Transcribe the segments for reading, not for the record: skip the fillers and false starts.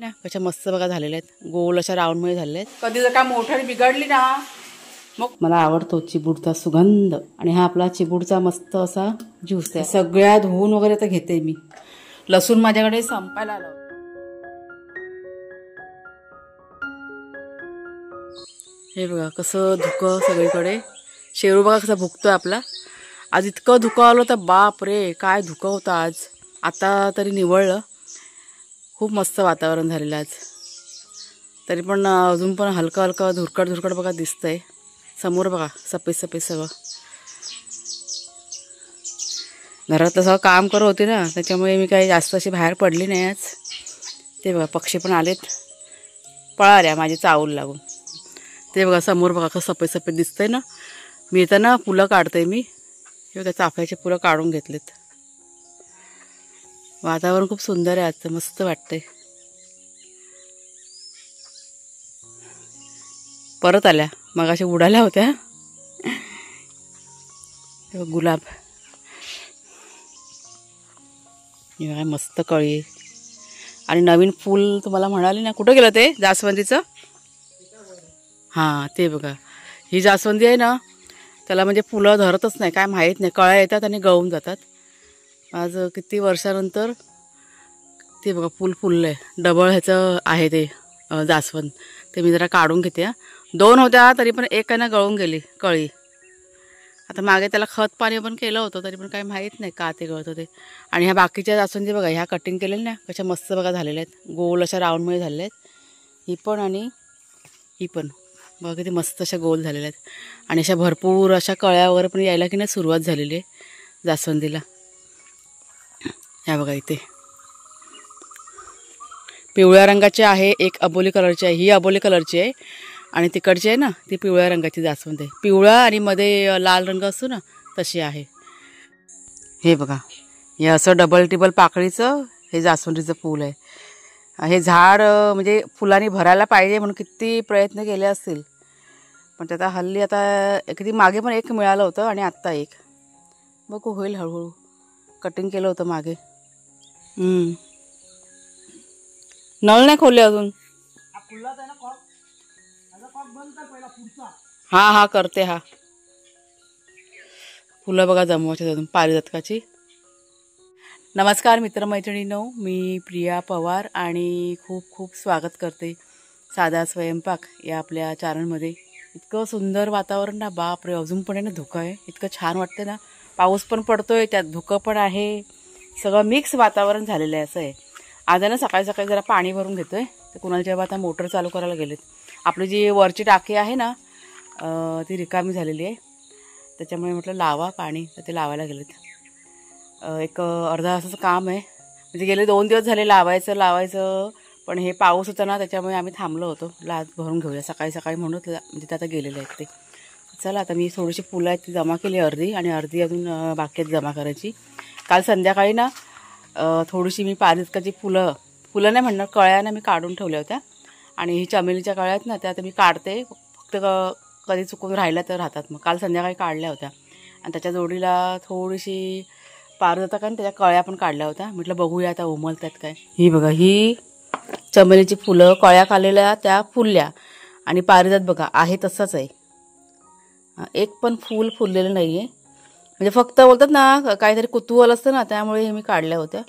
ना कशा मस्त बघा झालेल्या आहेत, गोल अशा राऊंडमध्ये झालेल्या आहेत. कधी जर का मोठ्याने बिघडली ना मग मला आवडतो चिबूडचा सुगंध. आणि हा आपला चिबूडचा मस्त असा ज्यूस आहे. सगळ्या धुवून वगैरे तर घेते मी. लसूण माझ्याकडे संपायला आलं. हे बघा कसं धुकं सगळीकडे. शेरू बघा कसा भुकतोय आपला. आज इतकं धुकं आलं तर बाप रे काय धुकं होतं आज. आता तरी निवळलं. खूप मस्त वातावरण झालेलं आज. तरी पण अजून पण हलकं हलकं धुरकट धुरकट बघा दिसतंय. समोर बघा सफेद सफेद सगळं. घरातलं सगळं काम करत होते ना, त्याच्यामुळे मी काही जास्त अशी बाहेर पडली नाही आज. ते बघा पक्षी पण आलेत, पळाल्या माझी चावल लागून. ते बघा समोर बघा कसं सफेद सफेद दिसतंय ना. मी इथं ना फुलं काढते मी. हे बघा चाफ्याची फुलं काढून घेतलेत. वातावरण खूप सुंदर आहे आजचं, मस्त वाटतंय. परत आल्या, मगाशी उडाल्या होत्या. गुलाब हे मस्त कळी. आणि नवीन फूल तुम्हाला म्हणाले ना, कुठं गेलं ते जास्वंदीचं. हां ते बघा, ही जास्वंदी आहे ना, त्याला म्हणजे फुलं धरतच नाही, काय माहीत नाही. कळ्या येतात आणि गळून जातात. आज किती वर्षानंतर ते बघा फुल फुललं आहे. डबल ह्याचं आहे ते जास्वंद. ते मी जरा काढून घेते. 2 होत्या तरी पण एक ना गळून गेली कळी. आता मागे त्याला खत पाणी पण केलं होतं, तरी पण काही माहीत नाही का ते गळतं ते. आणि ह्या बाकीच्या जास्वंदी बघा, ह्या कटिंग केलेल्या ना कशा मस्त बघा झालेल्या आहेत. गोल अशा राऊंडमध्ये झालेल्या आहेत. ही पण आणि ही पण बघा किती मस्त अशा गोल झालेल्या आहेत. आणि अशा भरपूर अशा कळ्या वगैरे पण यायला की नाही सुरुवात झालेली आहे जास्वंदीला. ह्या बघा इथे पिवळ्या रंगाची आहे, एक अबोली कलरची आहे. ही अबोली कलरची आहे आणि तिकडची आहे ना ती पिवळ्या रंगाची जास्वंद आहे. पिवळा आणि मध्ये लाल रंग असतो ना तशी आहे. हे बघा हे असं डबल टिबल पाकळीचं हे जास्वंदीचं फूल आहे. हे झाड म्हणजे फुलांनी भरायला पाहिजे म्हणून किती प्रयत्न केले असतील, पण त्याचा हल्ली आता किती मागे पण एक मिळालं होतं आणि आत्ता एक. बघू होईल हळूहळू. कटिंग केलं होतं मागे. नळ नाही खोलले अजून. हां हां करते. हा फुलं बघा जमवायची अजून पारिजातकाची. नमस्कार मित्रमैत्रिणींनो, मी प्रिया पवार आणि खूप खूप स्वागत करते साधा स्वयंपाक या आपल्या चॅनलमध्ये. इतकं सुंदर वातावरण ना, बाप रे. अजून पण आहे ना धुकं आहे, इतकं छान वाटतं ना. पाऊस पण पडतोय, त्यात धुकं पण आहे, सगळं मिक्स वातावरण झालेलं आहे. असं आहे. आज ना सकाळी सकाळी जरा पाणी भरून घेतोय. तर कुणाला जेव्हा आता मोटर चालू करायला गेलेत. आपली जी वरची टाकी आहे ना ती रिकामी झालेली आहे, त्याच्यामुळे म्हटलं लावा पाणी. तर ते लावायला गेलेत. एक अर्धा तासाचं काम आहे. म्हणजे गेले 2 दिवस झाले लावायचं, पण हे पाऊस होता ना त्याच्यामुळे आम्ही थांबलो होतो. आज भरून घेऊया सकाळी सकाळी म्हणून. म्हणजे ते आता गेलेले आहेत ते. चला आता मी थोडीशी फुलं आहेत ती जमा केली अर्धी, आणि अर्धी अजून बाकी आहेत जमा करायची. काल संध्याकाळी ना थोडीशी मी पारिजातकाची फुलं नाही म्हणणार, कळ्या ना मी काढून ठेवल्या होत्या. आणि ही चमेलीच्या कळ्या आहेत ना त्या आता मी काढते. फक्त कधी चुकून राहिल्या तर राहतात. मग काल संध्याकाळी काढल्या होत्या आणि त्याच्या जोडीला थोडीशी पारिजातक आणि त्याच्या कळ्या पण काढल्या होत्या. म्हटलं बघूया आता उमलतात काय. ही बघा ही चमेलीची फुलं कळ्या काढलेल्या त्या फुलल्या, आणि पारिजात बघा आहे तसंच आहे. एक पण फूल फुललेलं नाही आहे. म्हणजे फक्त बोलतात ना काहीतरी कुतूहल असतं ना, त्यामुळे हे मी काढल्या होत्या.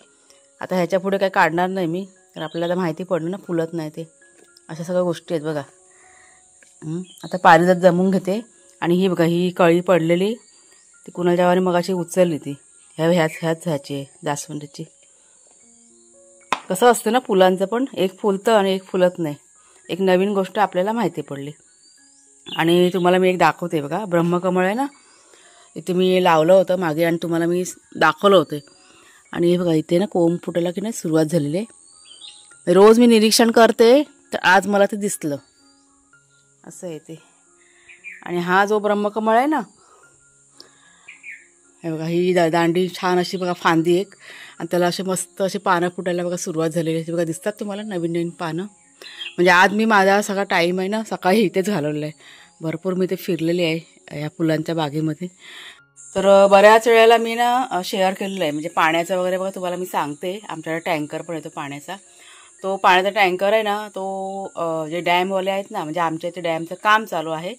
आता ह्याच्या पुढे काही काढणार नाही मी, तर आपल्याला माहिती पडलं ना फुलत नाही ते. अशा सगळ्या गोष्टी आहेत बघा. आता पारिजात जमवून घेते. आणि ही बघा ही कळी पडलेली ती कुणाच्या जेव्हा मगाशी उचलली ती ह्याची जास्वंदीची. कसं असतं ना फुलांचं पण, एक फुलतं आणि एक फुलत नाही. एक नवीन गोष्ट आपल्याला माहिती पडली. आणि तुम्हाला मी एक दाखवते बघा, ब्रह्मकमळ आहे ना, इथे मी लावलं होतं मागे आणि तुम्हाला मी दाखवलं होतं. आणि हे बघा इथे ना कोंब फुटायला की नाही सुरुवात झालेली आहे. रोज मी निरीक्षण करते, तर आज मला ते दिसलं. असं आहे ते. आणि हा जो ब्रह्मकमळ आहे ना, हे बघा ही दांडी छान अशी बघा फांदी एक, आणि त्याला असे मस्त असे पानं फुटायला बघा सुरुवात झालेली आहे. बघा दिसतात तुम्हाला नवीन नवीन पानं. म्हणजे आज मी माझा सगळा टाईम आहे ना सकाळी इथेच घालवलेला आहे. भरपूर मी ते फिरलेली आहे या फुलांच्या बागेमध्ये. तर बऱ्याच वेळेला मी ना शेअर केलेलं आहे. म्हणजे पाण्याचं वगैरे बघा तुम्हाला मी सांगते. आमच्याकडे टँकर पण येतो पाण्याचा, तो पाण्याचा टँकर आहे ना, तो जे डॅमवाले आहेत ना, म्हणजे आमच्या इथे डॅमचं काम चालू आहे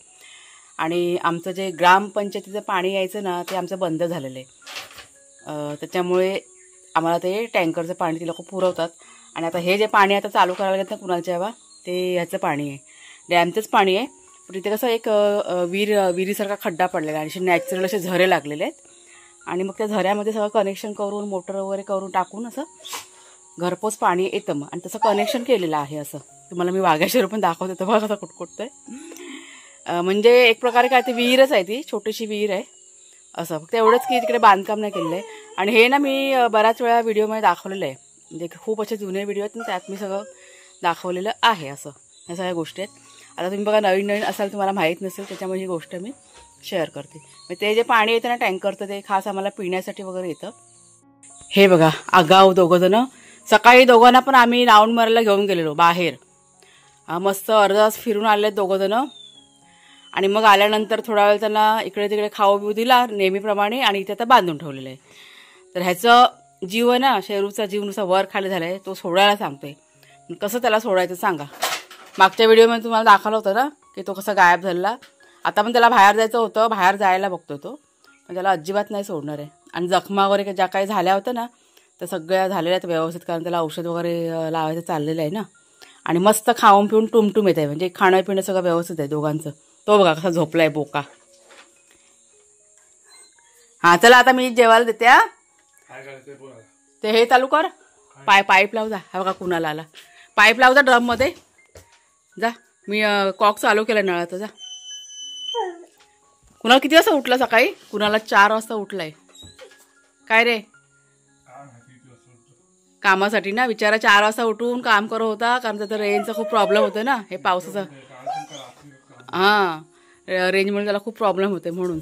आणि आमचं जे ग्रामपंचायतीचं पाणी यायचं ना, ते आमचं बंद झालेलं आहे. त्याच्यामुळे आम्हाला ते टँकरचं पाणी ते लोक पुरवतात. आणि आता हे जे पाणी आता चालू करायला घेत ना कुणालच्या हवा, ते ह्याचं पाणी आहे, डॅमचंच पाणी आहे. पण तिथे कसं एक विहिरीसारखा खड्डा पडलेला आहे आणि असे नॅचरल असे झरे लागलेले आहेत. आणि मग त्या झऱ्यामध्ये सगळं कनेक्शन करून मोटर वगैरे करून टाकून असं घरपोच पाणी येतं मग. आणि तसं कनेक्शन केलेलं आहे. असं तुम्हाला मी वाघ्याशेर पण दाखवते, तर बघा कसं कुटकुटतंय. म्हणजे एक प्रकारे काय ते विहीरच आहे, ती छोटीशी विहीर आहे असं. फक्त एवढंच की तिकडे बांधकाम नाही केलेलं आहे. आणि हे ना मी बऱ्याच वेळा व्हिडिओमध्ये दाखवलेलं आहे, म्हणजे खूप असे जुने व्हिडिओ आहेत ना, त्यात मी सगळं दाखवलेलं आहे. असं ह्या सगळ्या गोष्टी आहेत. आता तुम्ही बघा नवीन नवीन असाल, तुम्हाला माहीत नसेल, त्याच्यामुळे ही गोष्ट मी शेअर करते. मग ते जे पाणी येतं ना टँकरचं, ते खास आम्हाला पिण्यासाठी वगैरे येतं. हे बघा आगाऊ दोघंजणं. सकाळी दोघांना पण आम्ही राऊंड मारायला घेऊन गेलेलो बाहेर. मस्त अर्धा तास फिरून आले दोघंजणं. आणि मग आल्यानंतर थोडा वेळ त्यांना इकडे तिकडे खाऊ पिऊ दिला नेहमीप्रमाणे, आणि इथे आता बांधून ठेवलेलं आहे. तर ह्याचं जीव आहे ना, शेरूचा जीव नुसा वर खाली झाला आहे, तो सोडायला सांगतोय. कसं त्याला सोडायचं सांगा. मागच्या व्हिडिओमध्ये तुम्हाला दाखवलं होतं ना की तो कसा गायब झाला. आता पण त्याला बाहेर जायचं होतं, बाहेर जायला बघतोय तो, पण त्याला अजिबात नाही सोडणार आहे. आणि जखमा वगैरे ज्या काही झाल्या होत्या ना, त्या सगळ्या झालेल्या आहेत व्यवस्थित, कारण त्याला औषध वगैरे लावायचं चाललेलं आहे ना. आणि मस्त खाऊन पिऊन टुमटुम येत आहे, म्हणजे खाणं पिणं सगळं व्यवस्थित आहे दोघांचं. तो बघा कसा झोपलाय बोका. हां चला आता मी जेवायला देते. ते हे चालू कर, पाईप लाव जा. हा बघा कुणाला आला, पाईप लाव जा ड्रममध्ये जा. मी कॉक चालू केला नळाचा. जा. कुणाला किती वाजता उठला सकाळी? कुणाला 4 वाजता उठलाय. काय रे? कामासाठी ना, बिचारा 4 वाजता उठून काम करत होता, कारण त्याचा रेंजचा खूप प्रॉब्लेम होतो ना, हे पावसाचा. हां रेंजमुळे त्याला खूप प्रॉब्लेम होते म्हणून.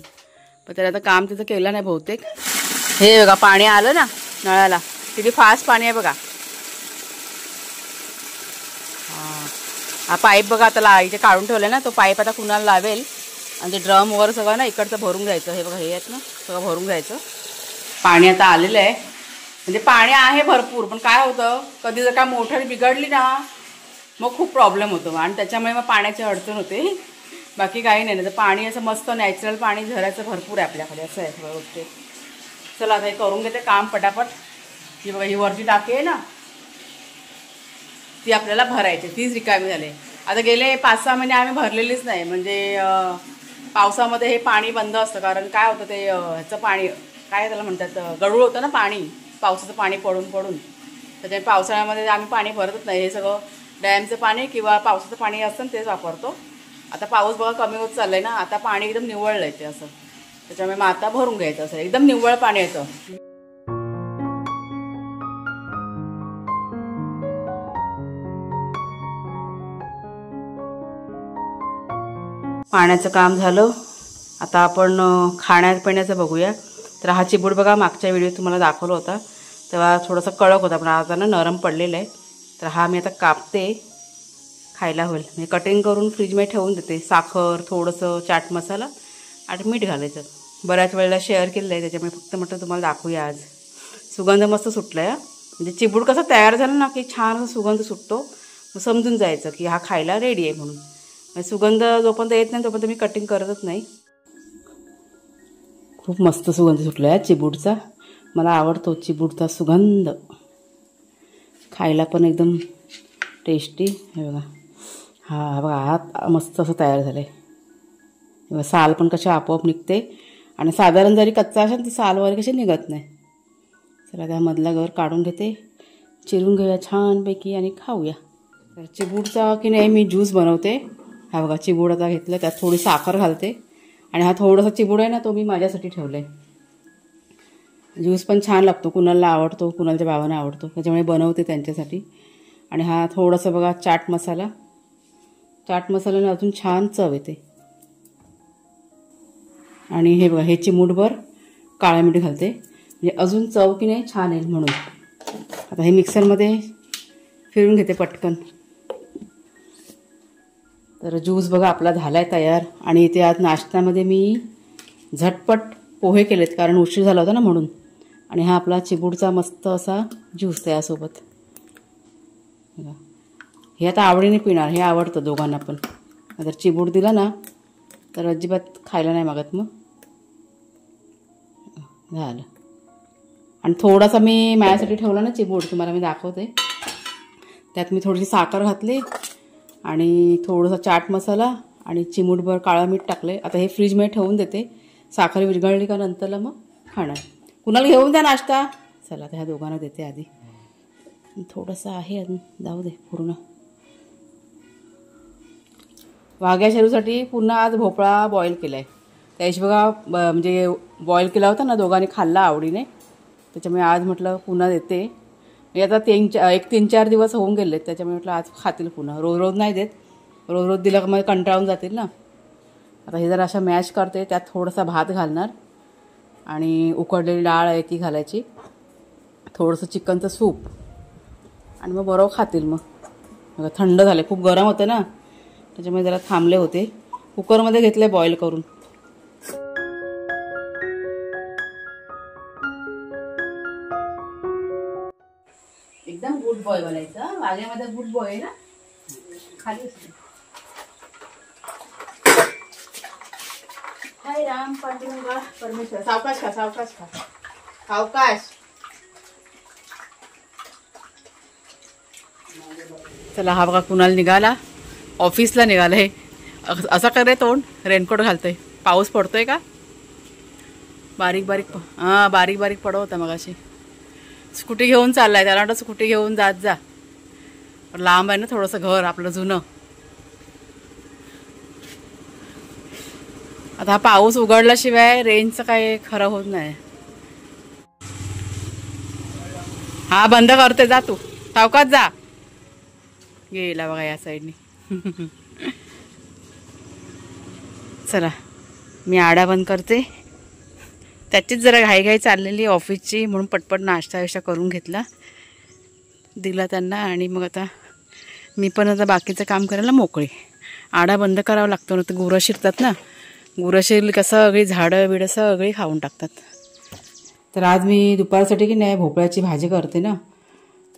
पण त्याला आता काम तिथं केलं नाही बहुतेक. हे बघा पाणी आलं ना नळाला, किती फास्ट पाणी आहे बघा. हा पाईप बघा आता इथे काढून ठेवला ना, तो पाईप आता कुणाला लावेल. आणि ते ड्रम वगैरे सगळं ना इकडचं भरून जायचं. हे बघा हे आहेत ना, सगळं भरून जायचं. पाणी आता आलेलं आहे, म्हणजे पाणी आहे भरपूर. पण काय होतं, कधी जर का मोटर बिघडली ना, मग खूप प्रॉब्लेम होतो आणि त्याच्यामुळे मग पाण्याची अडचण होते. बाकी काही नाही. तर पाणी असं मस्त नॅचरल पाणी झरायचं भरपूर आहे आपल्याकडे, असं आहे सगळ्या गोष्टी. चला आता हे करून घेते काम पटापट. ही बघा ही वरची टाकी आहे ना, ती आपल्याला भरायची, तीच रिकामी झाली. आता गेले 5-6 महिने आम्ही भरलेलीच नाही, म्हणजे पावसामध्ये हे पाणी बंद असतं. कारण काय होतं ते ह्याचं पाणी काय त्याला म्हणतात, गढूळ होतं ना पाणी, पावसाचं पाणी पडून पडून. त्याच्यामुळे पावसाळ्यामध्ये आम्ही पाणी भरतच नाही. हे सगळं डॅमचं पाणी किंवा पावसाचं पाणी असतं तेच वापरतो. आता पाऊस बघा कमी होत चाललाय ना, आता पाणी एकदम निव्वळ येते असं. त्याच्यामुळे मग आता भरून घ्यायचं, असं एकदम निव्वळ पाणी येतं. पाण्याचं काम झालं. आता आपण खाण्यापिण्याचं बघूया. तर हा चिबूड बघा मागच्या व्हिडिओत तुम्हाला दाखवला होता तेव्हा थोडासा कडक होता, पण आता ना नरम पडलेला आहे. तर हा मी आता कापते, खायला होईल. मी कटिंग करून फ्रीजमध्ये ठेवून देते. साखर, थोडंसं चाट मसाला आणि मीठ घालायचं. बऱ्याच वेळेला शेअर केलेलं आहे, त्याच्यामुळे फक्त म्हटलं तुम्हाला दाखवूया आज. सुगंध मस्त सुटला आहे. म्हणजे चिबूड कसं तयार झालं ना की छान असं सुगंध सुटतो, मग समजून जायचं की हा खायला रेडी आहे म्हणून. सुगंध जोपर्यंत येत नाही तोपर्यंत मी कटिंग करतच नाही. खूप मस्त सुगंध सुटला आहे चिबूडचा. मला आवडतो चिबूडचा सुगंध, खायला पण एकदम टेस्टी. हे बघा हा बघा हा मस्त असं तयार झालं आहे. साल पण कशा आपोआप निघते, आणि साधारण जरी कच्चा असेल तर साल वगैरे कशी निघत नाही. चला त्या मधला गर काढून घेते, चिरून घेऊया छानपैकी आणि खाऊया. तर चिबूडचा की नाही मी ज्यूस बनवते. हा बघा चिबूड आता घेतलं, त्यात थोडी साखर घालते. आणि हा थोडासा चिबूड आहे ना, तो मी माझ्यासाठी ठेवला आहे. ज्यूस पण छान लागतो, कुणाला आवडतो, कुणाच्या भावांना आवडतो, त्याच्यामुळे बनवते त्यांच्यासाठी. आणि हा थोडासा बघा चाट मसाल्याने अजून छान चव येते. आणि हे बघा हे चिमूटभर काळं मीठ घालते, म्हणजे अजून चव की नाही छान येईल म्हणून. आता हे मिक्सरमध्ये फिरून घेते पटकन. तर ज्यूस बघा आपला झाला आहे तयार. आणि इथे आज नाश्त्यामध्ये मी झटपट पोहे केलेत, कारण उशीर झाला होता ना म्हणून. आणि हा आपला चिबूडचा मस्त असा ज्यूस त्यासोबत. हे आता आवडीने पिणार, हे आवडतं दोघांना पण. जर चिबूड दिला ना तर अजिबात खायला नाही मागत. मग झालं. आणि थोडासा मी माझ्यासाठी ठेवला ना चिबूड, तुम्हाला मी दाखवते. त्यात मी थोडीशी साखर घातली आणि थोडासा चाट मसाला आणि चिमूटभर काळं मीठ टाकले. आता हे फ्रीजमध्ये ठेवून देते. साखर विरघळली का नंतरला मग खाणार. कुणाला घेऊन द्या नाश्ता. चला आता ह्या दोघांना देते आधी. थोडंसं आहे अजून, जाऊ दे पूर्ण. वाघ्या शेरूसाठी पुन्हा आज भोपळा बॉईल केला आहे. त्याशी बघा म्हणजे बॉईल केला होता ना, दोघांनी खाल्ला आवडीने. त्याच्यामुळे आज म्हटलं पुन्हा देते. म्हणजे आता 3-4 दिवस होऊन गेले, त्याच्यामुळे म्हटलं आज खातील पुन्हा. रोज रोज नाही देत, रोज रोज दिलं का मग कंटाळून जातील ना. आता हे जरा अशा मॅश करते. त्यात थोडासा भात घालणार आणि उकडलेली डाळ आहे ती घालायची, थोडंसं चिकनचं सूप आणि मग बरोबर खातील. मग थंड झाले, खूप गरम होतं ना त्याच्यामुळे जरा थांबले होते. कुकरमध्ये घेतले बॉईल करून. एकदम गुड बॉय बनायचं. वाघ्यामध्ये गुड बॉय आहे ना. खाली हाय राम पांडुरंगा परमेश्वर. सावकाश खा, सावकाश खा, सावकाश. चला हा बघा कुणाल निघाला, ऑफिसला निघालाय. असा करे तोंड, रेनकोट घालतोय. पाऊस पडतोय का? बारीक बारीक. हां बारीक बारीक पडत होता मगाशी. स्कूटी घेऊन चाललाय. त्याला वाटतं स्कूटी घेऊन जात जा. लांब आहे ना थोडंसं घर आपलं जुनं. आता हा पाऊस उघडल्याशिवाय रेंजचं काय खरं होत नाही. हा बंद करते, जा तू सावकाश जा. गेला बघा या साईडनी. चला मी आडा बंद करते. त्याचीच जरा घाईघाई चाललेली ऑफिसची, म्हणून पटपट नाश्ता विष्टा करून घेतला, दिला त्यांना. आणि मग आता मी पण आता बाकीचं काम करायला मोकळे. आडा बंद करावा लागतो ना, तर गुरं शिरतात ना. गुरं शिरली कसं सगळी झाडं बिडं सगळी खाऊन टाकतात. तर आज मी दुपारसाठी की नाही भोपळ्याची भाजी करते ना.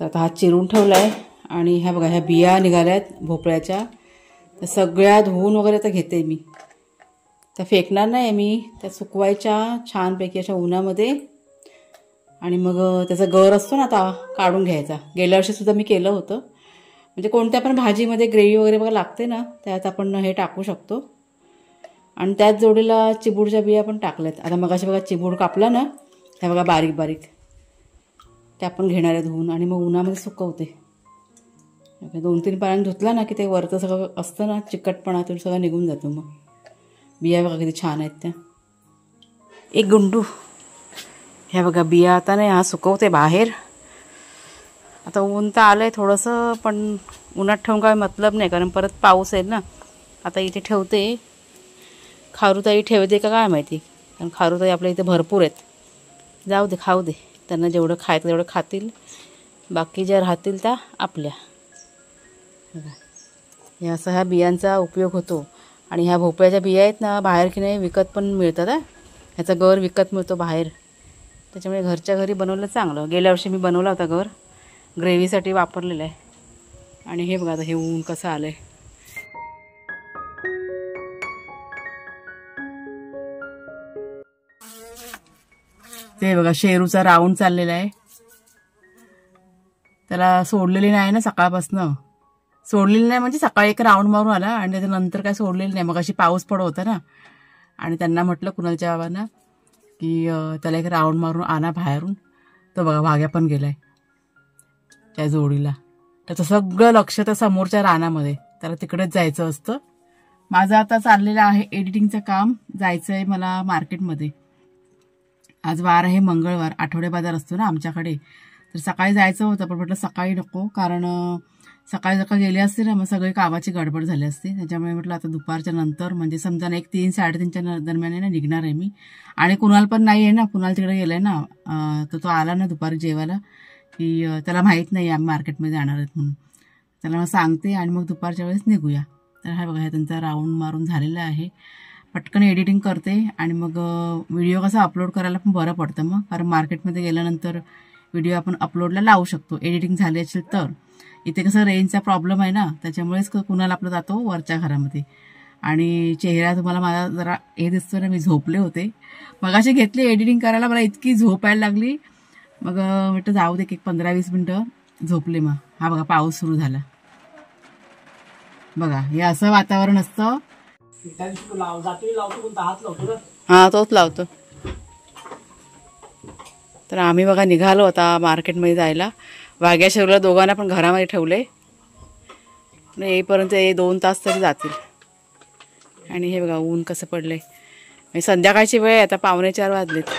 तर आता हा चिरून ठेवला आहे. आणि ह्या बघा ह्या बिया निघाल्यात भोपळ्याच्या. तर सगळ्या धुवून वगैरे आता घेते मी. त्या फेकणार नाही मी, त्या सुकवायच्या छानपैकी अशा उन्हामध्ये. आणि मग त्याचा गर असतो ना आता काढून घ्यायचा. गेल्या वर्षीसुद्धा मी केलं होतं. म्हणजे कोणत्या पण भाजीमध्ये ग्रेव्ही वगैरे बघा लागते ना, त्यात आपण हे टाकू शकतो. आणि त्याच जोडीला चिबूडच्या बिया पण टाकल्यात. आता मग अशा बघा चिबूड कापला ना, ह्या बघा बारीक बारीक, त्या पण घेणार आहे धुवून. आणि मग उन्हामध्ये सुकवते. 2-3 पाण्याने धुतला ना की ते वरचं सगळं असतं ना चिकटपणा, तो सगळं निघून जातो. मग बिया बघा किती छान आहेत त्या. एक गुंडू. ह्या बघा बिया आता नाही, हा सुकवते बाहेर. आता ऊन तर आलं आहे थोडंसं, पण उन्हात ठेवून काय मतलब नाही, कारण परत पाऊस आहे ना. आता इथे ठेवते. खारुताई ठेवते का काय माहिती, कारण खारुताई आपल्या इथे भरपूर आहेत. जाऊ दे, खाऊ दे. त्यांना जेवढं खायचं तेवढं खातील, बाकी ज्या राहतील त्या आपल्या. हे असं ह्या बियांचा उपयोग होतो. आणि ह्या भोपळ्याच्या बिया आहेत ना, बाहेर की नाही विकत पण मिळतात. ह्याचा गर विकत मिळतो बाहेर. त्याच्यामुळे घरच्या घरी बनवलं चांगलं. गेल्या वर्षी मी बनवला होता गर, ग्रेव्हीसाठी वापरलेलं आहे. आणि हे बघा आता हे ऊन कसं आलं आहे. ते बघा शेरूचा राऊंड चाललेला आहे. त्याला सोडलेली नाही ना सकाळपासनं. सोडलेली नाही म्हणजे सकाळी एक राऊंड मारून आला आणि त्याच्यानंतर काय सोडलेली नाही. मग अशी पाऊस पडत होता ना, आणि त्यांना म्हटलं कुणालच्या बाबांना की त्याला एक राऊंड मारून आणा बाहेरून. तर बघा वाघ्या पण गेलाय त्या जोडीला. त्याचं सगळं लक्ष त्या समोरच्या रानामध्ये, त्याला तिकडेच जायचं असतं. माझं आता चाललेलं आहे एडिटिंगचं काम. जायचं आहे मला मार्केटमध्ये. आज वार आहे मंगळवार, आठवडे बाजार असतो ना आमच्याकडे. तर सकाळी जायचं होतं, पण म्हटलं सकाळी नको, कारण सकाळी जर का गेले असते ना मग सगळी कामाची गडबड झाली असते. त्याच्यामुळे म्हटलं आता दुपारच्या नंतर, म्हणजे समजा ना 3-3:30च्या दरम्यान ना निघणार आहे मी. आणि कुणाल पण नाही आहे ना, कुणाल तिकडे गेलाय ना. तर तो आला ना दुपारी जेवायला की त्याला माहीत नाही आम्ही मार्केटमध्ये जाणार आहेत म्हणून. त्याला मग सांगते आणि मग दुपारच्या वेळेस निघूया. तर हा बघा त्यांचा राऊंड मारून झालेला आहे. पटकन एडिटिंग करते आणि मग व्हिडिओ कसा अपलोड करायला पण बरं पडतं मग, कारण मार्केटमध्ये गेल्यानंतर व्हिडिओ आपण अपलोडला लावू शकतो एडिटिंग झाली असेल तर. इथे कसं रेंजचा प्रॉब्लेम आहे ना, त्याच्यामुळेच कुणाल आपला जातो वरच्या घरामध्ये. आणि चेहरा तुम्हाला माझा जरा हे दिसतो ना, मी झोपले होते मगाशी, घेतली एडिटिंग करायला, मला इतकी झोप यायला लागली. मग म्हटलं जाऊ दे, 15-20 मिनिटं झोपले. मग हा बघा पाऊस सुरू झाला बघा. हे असं वातावरण असतं. हा तोच लावतो. तर आम्ही बघा निघालो आता मार्केटमध्ये जायला. वाघ्या शेवला दोघांना पण घरामध्ये ठेवले, येईपर्यंत 2 तास तरी जातील. आणि हे बघा ऊन कसं पडलंय. संध्याकाळची वेळ, आता 3:45 वाजलेत.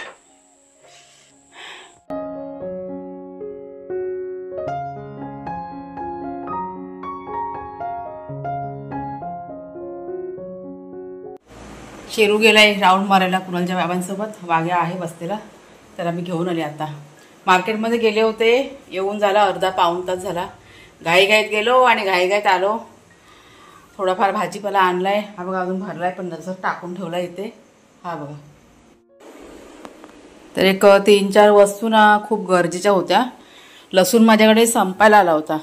शेरू गेलाय राऊंड मारायला कुणालच्या बाबांसोबत. वाघ्या आहे बसलेला, त्याला मी घेऊन आले. आता मार्केटमध्ये गेले होते, येऊन झाला अर्धा-पाऊण तास झाला. घाईघाईत गेलो आणि घाईघाईत आलो. थोडाफार भाजीपाला आणलाय, हा बघा अजून भरलाय पण नंतर टाकून ठेवला इथे. हा बघा. तर एक 3-4 वस्तू ना खूप गरजेच्या होत्या. लसूण माझ्याकडे संपायला आला होता,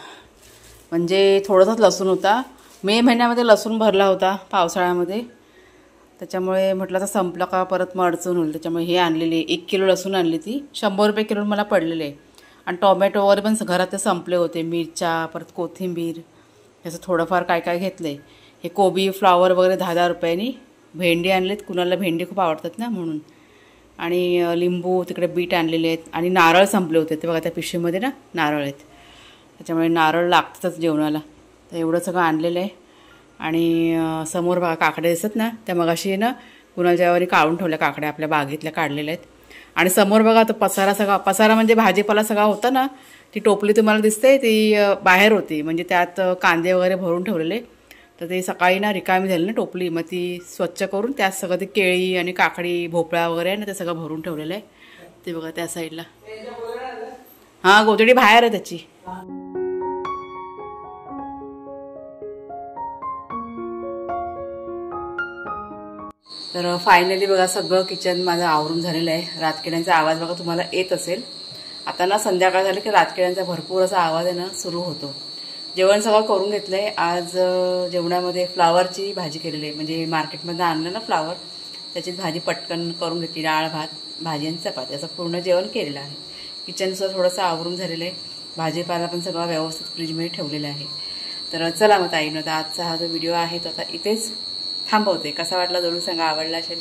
म्हणजे थोडासाच लसूण होता. मे महिन्यामध्ये लसूण भरला होता पावसाळ्यामध्ये, त्याच्यामुळे म्हटलं तर संपला का परत मग अडचण होईल. त्याच्यामुळे हे आणलेले 1 किलो लसूण आणली, ती 100 रुपये किलो मला पडलेले. आणि टोमॅटो वगैरे पण घरात ते संपले होते, मिरच्या, परत कोथिंबीर, याचं थोडंफार काय काय घेतलं आहे. हे कोबी फ्लावर वगैरे 10-10 रुपयांनी. भेंडी आणलेत, कुणाला भेंडी खूप आवडतात ना म्हणून. आणि लिंबू, तिकडे बीट आणलेले आहेत. आणि नारळ संपले होते, ते बघा त्या पिशवीमध्ये ना नारळ आहेत, त्याच्यामुळे नारळ लागतातच जेवणाला. तर एवढं सगळं आणलेलं आहे. आणि समोर बघा काकड्या दिसत ना, त्या मगाशी ना कुणालच्या जेवारी काढून ठेवल्या काकड्या, आपल्या बागेतल्या काढलेल्या आहेत. आणि समोर बघा तो पसारा, सगळा पसारा म्हणजे भाजीपाला सगळा होता ना, ती टोपली तुम्हाला दिसते ती बाहेर होती, म्हणजे त्यात कांदे वगैरे भरून ठेवलेले. तर ते सकाळी ना रिकामी झाली ना टोपली, मग ती स्वच्छ करून त्यात सगळं ते केळी आणि काकडी, भोपळा वगैरे आहे ना, ते सगळं भरून ठेवलेलं आहे. ते बघा त्या साईडला. हां गोधडी बाहेर आहे त्याची. तर फायनली बघा सगळं किचन माझं आवरून झालेलं आहे. रातकिड्यांचा आवाज बघा तुम्हाला येत असेल. आता ना संध्याकाळ झाली की रातकिड्यांचा भरपूर असा आवाज आहे ना सुरू होतो. जेवण सगळं करून घेतलं आहे. आज जेवणामध्ये फ्लावरची भाजी केलेली आहे, म्हणजे मार्केटमधून आणलं ना फ्लावर, त्याची भाजी पटकन करून घेतली. डाळ भात भाजी आणि चपाती असं पूर्ण जेवण केलेलं आहे. किचनचं थोडंसं आवरून झालेलं आहे. भाजीपाला पण सगळं व्यवस्थित फ्रीजमध्ये ठेवलेलं आहे. तर चला मग ताईनं, तर आजचा हा जो व्हिडिओ आहे तो आता इथेच थांबवते. कसा वाटला जरूर सांगा. आवडला असेल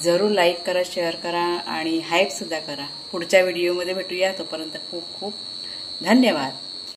जरूर लाईक करा, शेअर करा आणि हाईपसुद्धा करा. पुढच्या व्हिडिओमध्ये भेटूया. तोपर्यंत खूप खूप धन्यवाद.